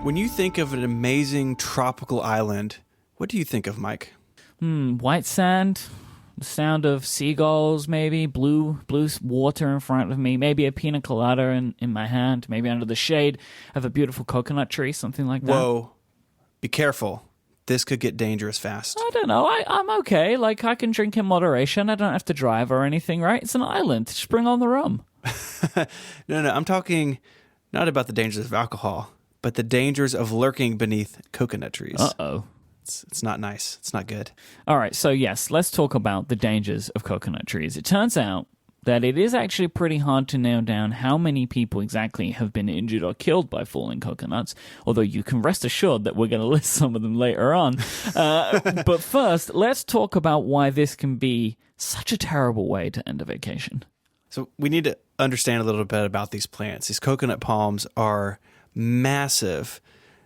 When you think of an amazing tropical island, what do you think of, Mike? White sand, the sound of seagulls, maybe blue water in front of me, maybe a pina colada in my hand, maybe under the shade of a beautiful coconut tree, something like that. Whoa, be careful. This could get dangerous fast. I don't know. I'm okay. Like, I can drink in moderation. I don't have to drive or anything, right? It's an island. Just bring on the rum. No, I'm talking not about the dangers of alcohol, but the dangers of lurking beneath coconut trees. Uh-oh. It's not nice. It's not good. All right, so yes, let's talk about the dangers of coconut trees. It turns out that it is actually pretty hard to nail down how many people exactly have been injured or killed by falling coconuts, although you can rest assured that we're going to list some of them later on. But first, let's talk about why this can be such a terrible way to end a vacation. So we need to understand a little bit about these plants. These coconut palms are massive.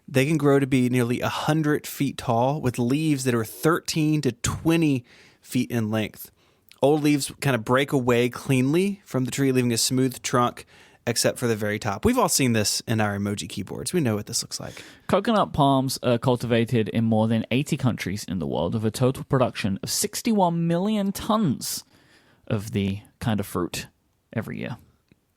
They can grow to be nearly 100 feet tall with leaves that are 13 to 20 feet in length. Old leaves kind of break away cleanly from the tree, leaving a smooth trunk, except for the very top. We've all seen this in our emoji keyboards. We know what this looks like. Coconut palms are cultivated in more than 80 countries in the world, with a total production of 61 million tons of the kind of fruit every year.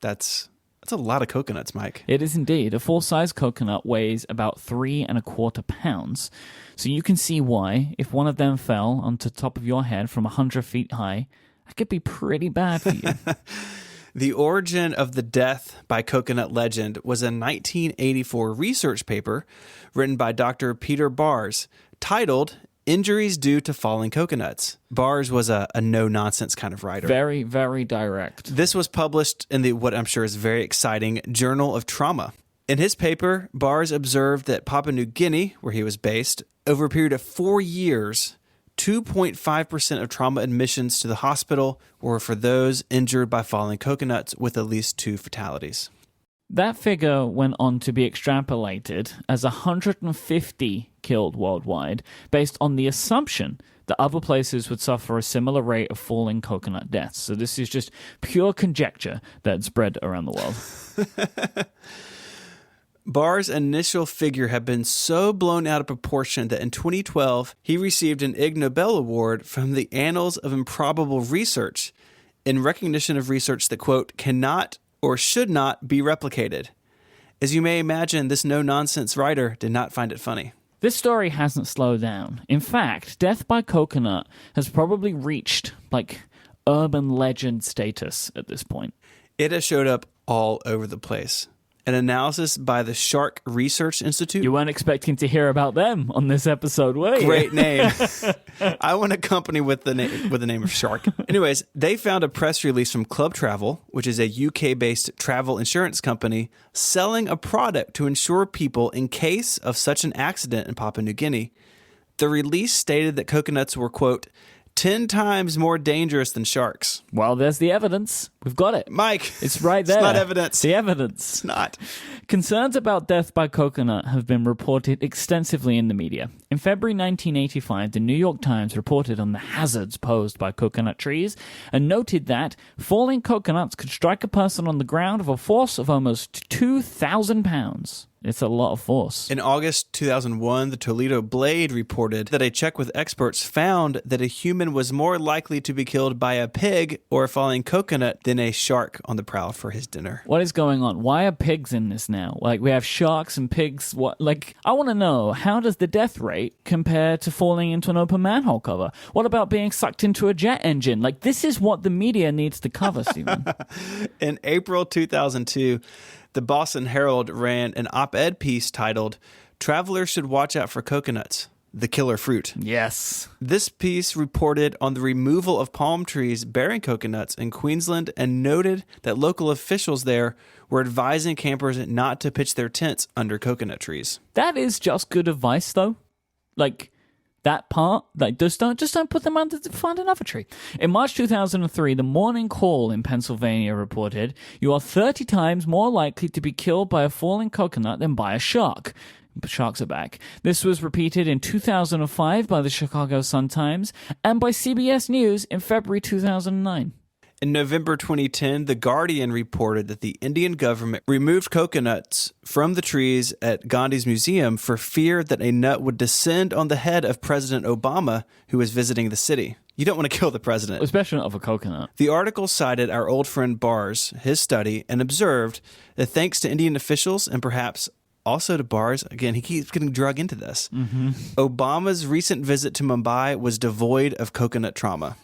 That's a lot of coconuts, Mike. It is indeed. A full-size coconut weighs about 3.25 pounds. So you can see why, if one of them fell onto the top of your head from 100 feet high, that could be pretty bad for you. The origin of the death by coconut legend was a 1984 research paper written by Dr. Peter Bars, titled Injuries Due to Falling Coconuts. Bars was a no-nonsense kind of writer. Very, very direct. This was published in the what I'm sure is very exciting Journal of Trauma. In his paper, Bars observed that Papua New Guinea, where he was based, over a period of 4 years, 2.5% of trauma admissions to the hospital were for those injured by falling coconuts, with at least 2 fatalities. That figure went on to be extrapolated as 150 killed worldwide, based on the assumption that other places would suffer a similar rate of falling coconut deaths. So this is just pure conjecture that spread around the world. Barr's initial figure had been so blown out of proportion that in 2012, he received an Ig Nobel Award from the Annals of Improbable Research in recognition of research that, quote, cannot or should not be replicated. As you may imagine, this no-nonsense writer did not find it funny. This story hasn't slowed down. In fact, death by coconut has probably reached, urban legend status at this point. It has showed up all over the place. An analysis by the Shark Research Institute. You weren't expecting to hear about them on this episode, were you? Great name. I want a company with the name of Shark. Anyways, they found a press release from Club Travel, which is a UK-based travel insurance company, selling a product to insure people in case of such an accident in Papua New Guinea. The release stated that coconuts were, quote, 10 times more dangerous than sharks. Well, there's the evidence. We've got it. Mike. It's right there. It's not evidence. The evidence. It's not. Concerns about death by coconut have been reported extensively in the media. In February 1985, the New York Times reported on the hazards posed by coconut trees and noted that falling coconuts could strike a person on the ground with a force of almost 2,000 pounds. It's a lot of force. In August 2001, the Toledo Blade reported that a check with experts found that a human was more likely to be killed by a pig or a falling coconut than a shark on the prowl for his dinner. What is going on? Why are pigs in this now? We have sharks and pigs. I want to know, how does the death rate compare to falling into an open manhole cover? What about being sucked into a jet engine? This is what the media needs to cover, Stephen. In April 2002, the Boston Herald ran an op-ed piece titled, "Travelers Should Watch Out for Coconuts, the Killer Fruit." Yes. This piece reported on the removal of palm trees bearing coconuts in Queensland and noted that local officials there were advising campers not to pitch their tents under coconut trees. That is just good advice, though. That part, just don't put them under, find another tree. In March 2003, the Morning Call in Pennsylvania reported, you are 30 times more likely to be killed by a falling coconut than by a shark. Sharks are back. This was repeated in 2005 by the Chicago Sun-Times and by CBS News in February 2009. In November 2010, The Guardian reported that the Indian government removed coconuts from the trees at Gandhi's museum for fear that a nut would descend on the head of President Obama, who was visiting the city. You don't want to kill the president. Especially not of a coconut. The article cited our old friend Bars, his study, and observed that thanks to Indian officials and perhaps also to Bars, again, he keeps getting drug into this, Obama's recent visit to Mumbai was devoid of coconut trauma.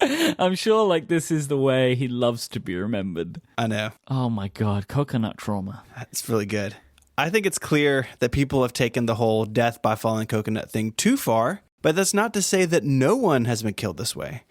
I'm sure like this is the way he loves to be remembered. I know. Oh my God, coconut trauma. That's really good. I think it's clear that people have taken the whole death by falling coconut thing too far, but that's not to say that no one has been killed this way.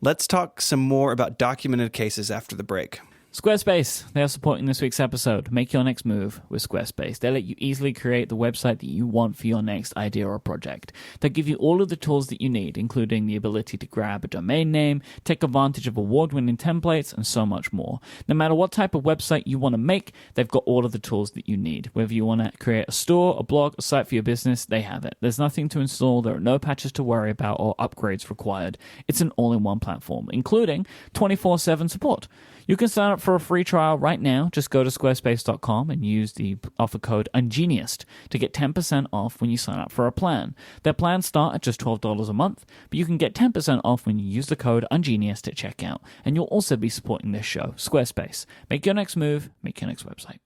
Let's talk some more about documented cases after the break. Squarespace, they are supporting this week's episode. Make your next move with Squarespace. They let you easily create the website that you want for your next idea or project. They give you all of the tools that you need, including the ability to grab a domain name, take advantage of award-winning templates, and so much more. No matter what type of website you want to make, they've got all of the tools that you need. Whether you want to create a store, a blog, a site for your business, they have it. There's nothing to install, there are no patches to worry about or upgrades required. It's an all-in-one platform, including 24/7 support. You can sign up for a free trial right now. Just go to squarespace.com and use the offer code UNGENIUS to get 10% off when you sign up for a plan. Their plans start at just $12 a month, but you can get 10% off when you use the code UNGENIUS at checkout. And you'll also be supporting this show, Squarespace. Make your next move, make your next website.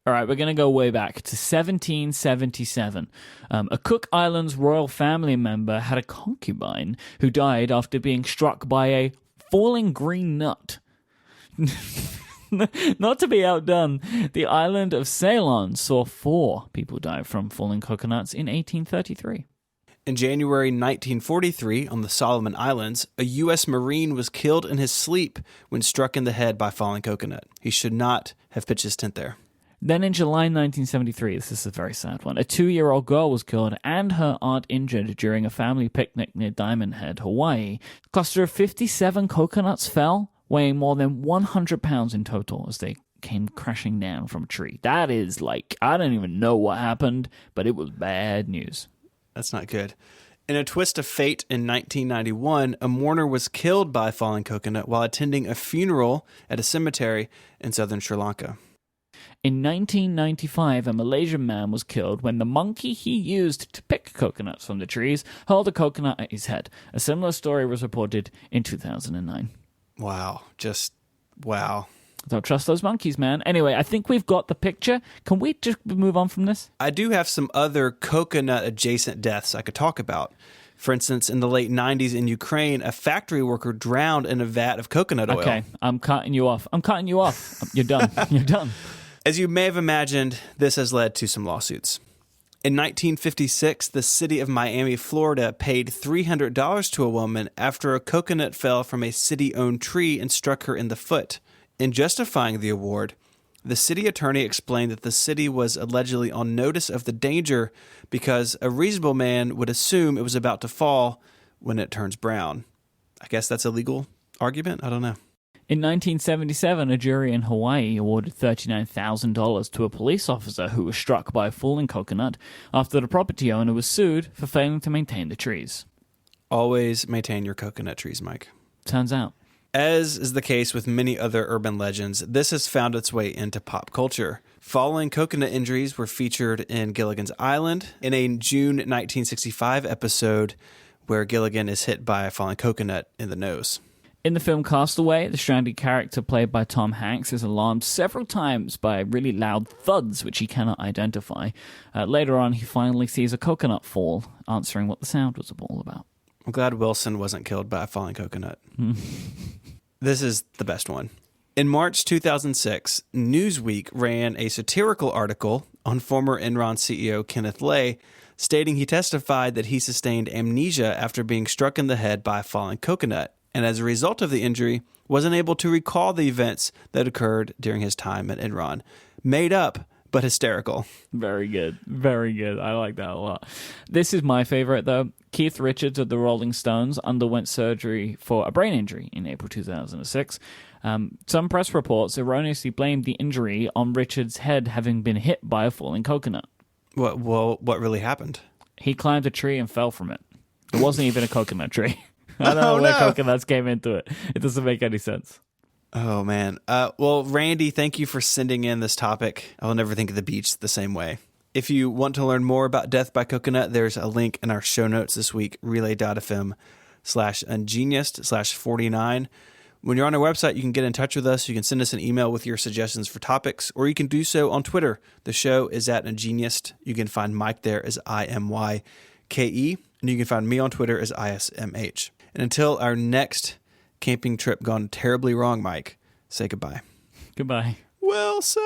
All right, we're going to go way back to 1777. A Cook Islands royal family member had a concubine who died after being struck by a falling green nut. Not to be outdone, the island of Ceylon saw 4 people die from falling coconuts in 1833. In January 1943, on the Solomon Islands, a U.S. Marine was killed in his sleep when struck in the head by falling coconut. He should not have pitched his tent there. Then in July 1973, this is a very sad one, a 2-year-old girl was killed and her aunt injured during a family picnic near Diamond Head, Hawaii. A cluster of 57 coconuts fell, weighing more than 100 pounds in total as they came crashing down from a tree. That is like, I don't even know what happened, but it was bad news. That's not good. In a twist of fate in 1991, a mourner was killed by a falling coconut while attending a funeral at a cemetery in southern Sri Lanka. In 1995, a Malaysian man was killed when the monkey he used to pick coconuts from the trees hurled a coconut at his head. A similar story was reported in 2009. Wow. Just wow. Don't trust those monkeys, man. Anyway, I think we've got the picture. Can we just move on from this? I do have some other coconut-adjacent deaths I could talk about. For instance, in the late 90s in Ukraine, a factory worker drowned in a vat of coconut oil. Okay, I'm cutting you off. You're done. You're done. As you may have imagined, this has led to some lawsuits. In 1956, the city of Miami, Florida, paid $300 to a woman after a coconut fell from a city-owned tree and struck her in the foot. In justifying the award, the city attorney explained that the city was allegedly on notice of the danger because a reasonable man would assume it was about to fall when it turns brown. I guess that's a legal argument? I don't know. In 1977, a jury in Hawaii awarded $39,000 to a police officer who was struck by a falling coconut after the property owner was sued for failing to maintain the trees. Always maintain your coconut trees, Mike. Turns out. As is the case with many other urban legends, this has found its way into pop culture. Falling coconut injuries were featured in Gilligan's Island in a June 1965 episode where Gilligan is hit by a falling coconut in the nose. In the film Castaway, the stranded character played by Tom Hanks is alarmed several times by really loud thuds, which he cannot identify. Later on, he finally sees a coconut fall, answering what the sound was all about. I'm glad Wilson wasn't killed by a falling coconut. This is the best one. In March 2006, Newsweek ran a satirical article on former Enron CEO Kenneth Lay, stating he testified that he sustained amnesia after being struck in the head by a falling coconut, and as a result of the injury, wasn't able to recall the events that occurred during his time at Enron. Made up, but hysterical. Very good. Very good. I like that a lot. This is my favorite, though. Keith Richards of the Rolling Stones underwent surgery for a brain injury in April 2006. Some press reports erroneously blamed the injury on Richards' head having been hit by a falling coconut. What really happened? He climbed a tree and fell from it. It wasn't even a coconut tree. I don't know Oh, where no. coconuts came into it. It doesn't make any sense. Oh, man. Well, Randy, thank you for sending in this topic. I will never think of the beach the same way. If you want to learn more about death by coconut, there's a link in our show notes this week, relay.fm/ungenius/49. When you're on our website, you can get in touch with us. You can send us an email with your suggestions for topics, or you can do so on Twitter. The show is at Ingenious. You can find Mike there as IMYKE, and you can find me on Twitter as ISMH. And until our next camping trip gone terribly wrong, Mike, say goodbye. Goodbye. Wilson!